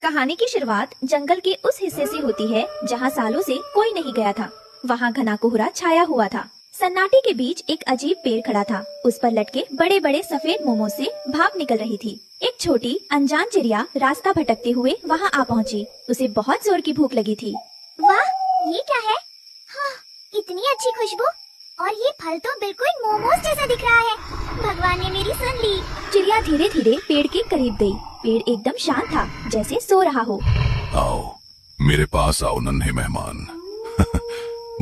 कहानी की शुरुआत जंगल के उस हिस्से से होती है जहाँ सालों से कोई नहीं गया था। वहाँ घना कोहरा छाया हुआ था। सन्नाटे के बीच एक अजीब पेड़ खड़ा था। उस पर लटके बड़े बड़े सफेद मोमो से भाप निकल रही थी। एक छोटी अनजान चिड़िया रास्ता भटकते हुए वहाँ आ पहुँची। उसे बहुत जोर की भूख लगी थी। वाह, ये क्या है? हाँ, इतनी अच्छी खुशबू और ये फल तो बिल्कुल मोमोज जैसा दिख रहा है। भगवान ने मेरी सुन ली। चिड़िया धीरे धीरे पेड़ के करीब गई। पेड़ एकदम शांत था, जैसे सो रहा हो। आओ, मेरे पास आओ नन्हे मेहमान।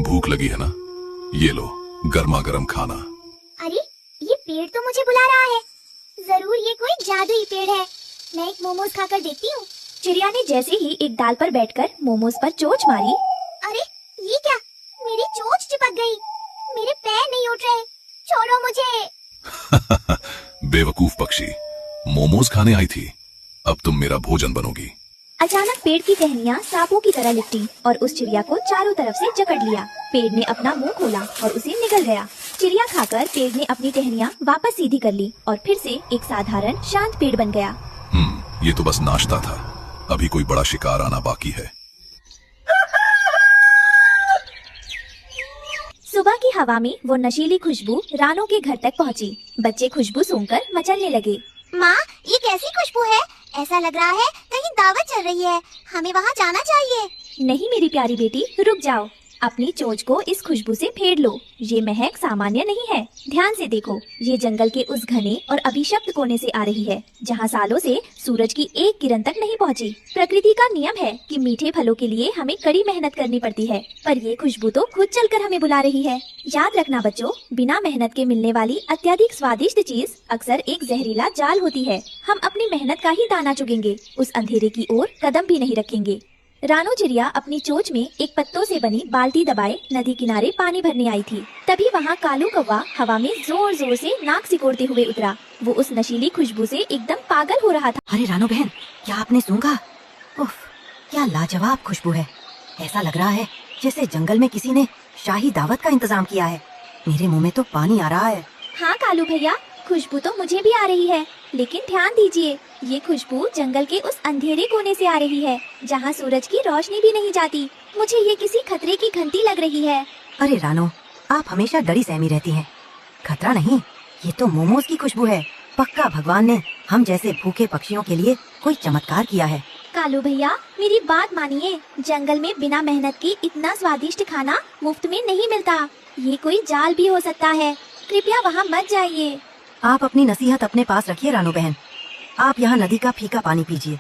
भूख लगी है ना? ये लो गर्मा गर्म खाना। अरे, ये पेड़ तो मुझे बुला रहा है। जरूर ये कोई जादुई पेड़ है। मैं एक मोमोज खाकर देखती हूँ। चिड़िया ने जैसे ही एक डाल पर बैठकर मोमोज पर चोंच मारी। अरे, ये क्या? मेरी चोंच चिपक गई। मेरे पैर नहीं उठ रहे। छोड़ो मुझे। बेवकूफ पक्षी, मोमोज खाने आई थी, अब तुम मेरा भोजन बनोगी। अचानक पेड़ की टहनियाँ सांपों की तरह लिपटी और उस चिड़िया को चारों तरफ से जकड़ लिया। पेड़ ने अपना मुंह खोला और उसे निगल गया। चिड़िया खाकर पेड़ ने अपनी टहनियाँ वापस सीधी कर ली और फिर से एक साधारण शांत पेड़ बन गया। ये तो बस नाश्ता था, अभी कोई बड़ा शिकार आना बाकी है। सुबह की हवा में वो नशीली खुशबू रानो के घर तक पहुंची। बच्चे खुशबू सूंघकर मचलने लगे। माँ, ये कैसी खुशबू है? ऐसा लग रहा है कहीं दावत चल रही है। हमें वहाँ जाना चाहिए। नहीं मेरी प्यारी बेटी, रुक जाओ। अपनी चोंच को इस खुशबू से फेर लो। ये महक सामान्य नहीं है। ध्यान से देखो, ये जंगल के उस घने और अभिशप्त कोने से आ रही है जहाँ सालों से सूरज की एक किरण तक नहीं पहुँची। प्रकृति का नियम है कि मीठे फलों के लिए हमें कड़ी मेहनत करनी पड़ती है, पर ये खुशबू तो खुद चलकर हमें बुला रही है। याद रखना बच्चों, बिना मेहनत के मिलने वाली अत्यधिक स्वादिष्ट चीज अक्सर एक जहरीला जाल होती है। हम अपनी मेहनत का ही दाना चुगेंगे, उस अंधेरे की ओर कदम भी नहीं रखेंगे। रानो चिड़िया अपनी चोंच में एक पत्तों से बनी बाल्टी दबाए नदी किनारे पानी भरने आई थी। तभी वहाँ कालू कौवा हवा में जोर जोर से नाक सिकोड़ते हुए उतरा। वो उस नशीली खुशबू से एकदम पागल हो रहा था। अरे रानो बहन, क्या आपने सूंघा? उफ, क्या लाजवाब खुशबू है। ऐसा लग रहा है जैसे जंगल में किसी ने शाही दावत का इंतजाम किया है। मेरे मुंह में तो पानी आ रहा है। हाँ कालू भैया, खुशबू तो मुझे भी आ रही है, लेकिन ध्यान दीजिए, ये खुशबू जंगल के उस अंधेरे कोने से आ रही है जहाँ सूरज की रोशनी भी नहीं जाती। मुझे ये किसी खतरे की घंटी लग रही है। अरे रानो, आप हमेशा डरी सहमी रहती हैं। खतरा नहीं, ये तो मोमोज की खुशबू है। पक्का भगवान ने हम जैसे भूखे पक्षियों के लिए कोई चमत्कार किया है। कालू भैया, मेरी बात मानिए। जंगल में बिना मेहनत के इतना स्वादिष्ट खाना मुफ्त में नहीं मिलता। ये कोई जाल भी हो सकता है। कृपया वहाँ मत जाइए। आप अपनी नसीहत अपने पास रखिए रानो बहन। आप यहाँ नदी का फीका पानी पीजिए।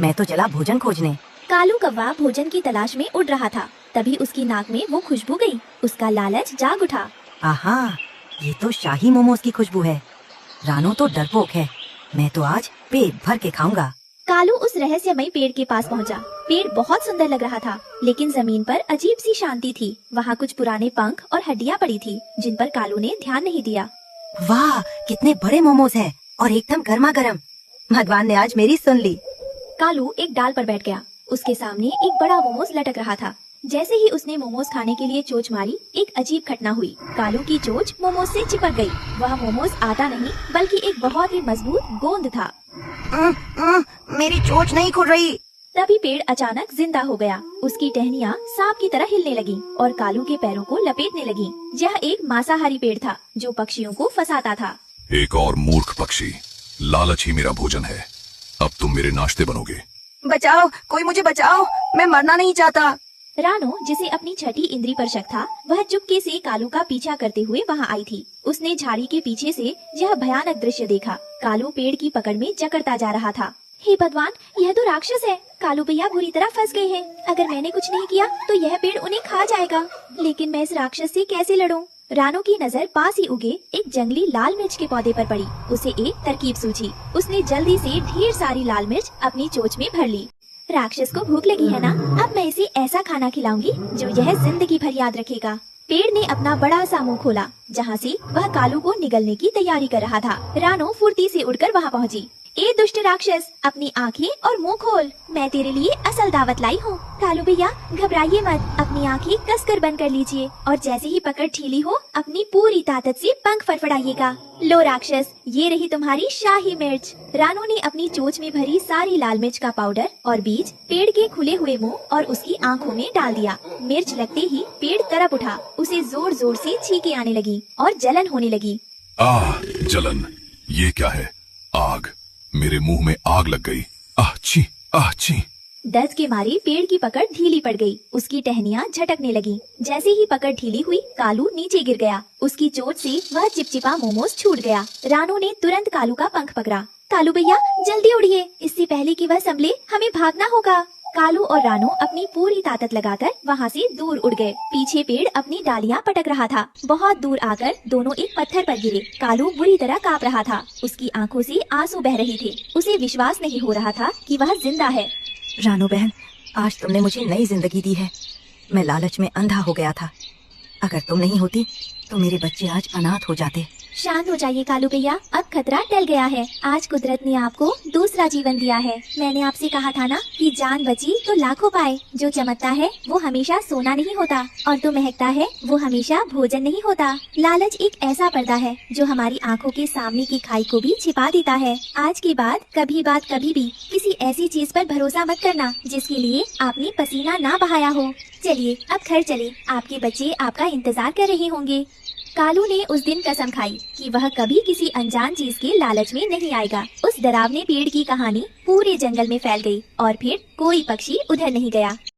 मैं तो चला भोजन खोजने। कालू कौवा भोजन की तलाश में उड़ रहा था। तभी उसकी नाक में वो खुशबू गई। उसका लालच जाग उठा। आहा, ये तो शाही मोमोज की खुशबू है। रानो तो डरपोक है, मैं तो आज पेट भर के खाऊंगा। कालू उस रहस्यमय पेड़ के पास पहुंचा। पेड़ बहुत सुंदर लग रहा था, लेकिन जमीन पर अजीब सी शांति थी। वहाँ कुछ पुराने पंख और हड्डियाँ पड़ी थी, जिन पर कालू ने ध्यान नहीं दिया। वाह, कितने बड़े मोमोज हैं और एकदम गर्मा गर्म। भगवान ने आज मेरी सुन ली। कालू एक डाल पर बैठ गया। उसके सामने एक बड़ा मोमोज लटक रहा था। जैसे ही उसने मोमोज खाने के लिए चोंच मारी, एक अजीब घटना हुई। कालू की चोंच मोमोज से चिपक गई। वह मोमोज आटा नहीं, बल्कि एक बहुत ही मजबूत गोंद था। मेरी चोंच नहीं खुल रही। तभी पेड़ अचानक जिंदा हो गया। उसकी टहनियाँ सांप की तरह हिलने लगी और कालू के पैरों को लपेटने लगी। यह एक मांसाहारी पेड़ था जो पक्षियों को फंसाता था। एक और मूर्ख पक्षी, लालच ही मेरा भोजन है। अब तुम मेरे नाश्ते बनोगे। बचाओ, कोई मुझे बचाओ, मैं मरना नहीं चाहता। रानो, जिसे अपनी छठी इंद्री पर शक था, वह चुपके से कालू का पीछा करते हुए वहाँ आई थी। उसने झाड़ी के पीछे से यह भयानक दृश्य देखा। कालू पेड़ की पकड़ में जकड़ता जा रहा था। हे भगवान, यह तो राक्षस है। कालू भैया बुरी तरह फंस गए हैं। अगर मैंने कुछ नहीं किया तो यह पेड़ उन्हें खा जाएगा। लेकिन मैं इस राक्षस से कैसे लड़ूं? रानो की नजर पास ही उगे एक जंगली लाल मिर्च के पौधे पर पड़ी। उसे एक तरकीब सूझी। उसने जल्दी से ढेर सारी लाल मिर्च अपनी चोंच में भर ली। राक्षस को भूख लगी है ना, अब मैं इसे ऐसा खाना खिलाऊंगी जो यह जिंदगी भर याद रखेगा। पेड़ ने अपना बड़ा सा मुंह खोला, जहाँ से वह कालू को निगलने की तैयारी कर रहा था। रानो फुर्ती से उड़कर वहाँ पहुँची। ए दुष्ट राक्षस, अपनी आँखें और मुंह खोल, मैं तेरे लिए असल दावत लाई हूँ। कालू भैया घबराइए मत, अपनी आँखें कसकर बंद कर लीजिए और जैसे ही पकड़ ढीली हो अपनी पूरी ताकत से पंख फड़फड़ाइएगा। लो राक्षस, ये रही तुम्हारी शाही मिर्च। रानू ने अपनी चोंच में भरी सारी लाल मिर्च का पाउडर और बीज पेड़ के खुले हुए मुंह और उसकी आंखों में डाल दिया। मिर्च लगते ही पेड़ तरफ उठा, उसे जोर जोर से छींकें आने लगी और जलन होने लगी। जलन, ये क्या है? आग, मेरे मुंह में आग लग गई। आची आची। दर्द के मारे पेड़ की पकड़ ढीली पड़ गई, उसकी टहनियाँ झटकने लगी। जैसे ही पकड़ ढीली हुई कालू नीचे गिर गया, उसकी चोट से वह चिपचिपा मोमोज छूट गया। रानू ने तुरंत कालू का पंख पकड़ा। कालू भैया जल्दी उड़िए, इससे पहले कि वह संभले हमें भागना होगा। कालू और रानू अपनी पूरी ताकत लगाकर वहाँ से दूर उड़ गए। पीछे पेड़ अपनी डालियाँ पटक रहा था। बहुत दूर आकर दोनों एक पत्थर पर गिरे। कालू बुरी तरह कांप रहा था, उसकी आंखों से आंसू बह रहे थे। उसे विश्वास नहीं हो रहा था कि वह जिंदा है। रानू बहन, आज तुमने मुझे नई जिंदगी दी है। मैं लालच में अंधा हो गया था। अगर तुम नहीं होती तो मेरे बच्चे आज अनाथ हो जाते। शांत हो जाइए कालू भैया, अब खतरा टल गया है। आज कुदरत ने आपको दूसरा जीवन दिया है। मैंने आपसे कहा था ना कि जान बची तो लाखों पाए। जो चमकता है वो हमेशा सोना नहीं होता, और जो महकता है वो हमेशा भोजन नहीं होता। लालच एक ऐसा पर्दा है जो हमारी आंखों के सामने की खाई को भी छिपा देता है। आज के बाद कभी भी किसी ऐसी चीज पर भरोसा मत करना जिसके लिए आपने पसीना ना बहाया हो। चलिए अब घर चले, आपके बच्चे आपका इंतजार कर रहे होंगे। कालू ने उस दिन कसम खाई कि वह कभी किसी अनजान चीज के लालच में नहीं आएगा। उस डरावने पेड़ की कहानी पूरे जंगल में फैल गई और फिर कोई पक्षी उधर नहीं गया।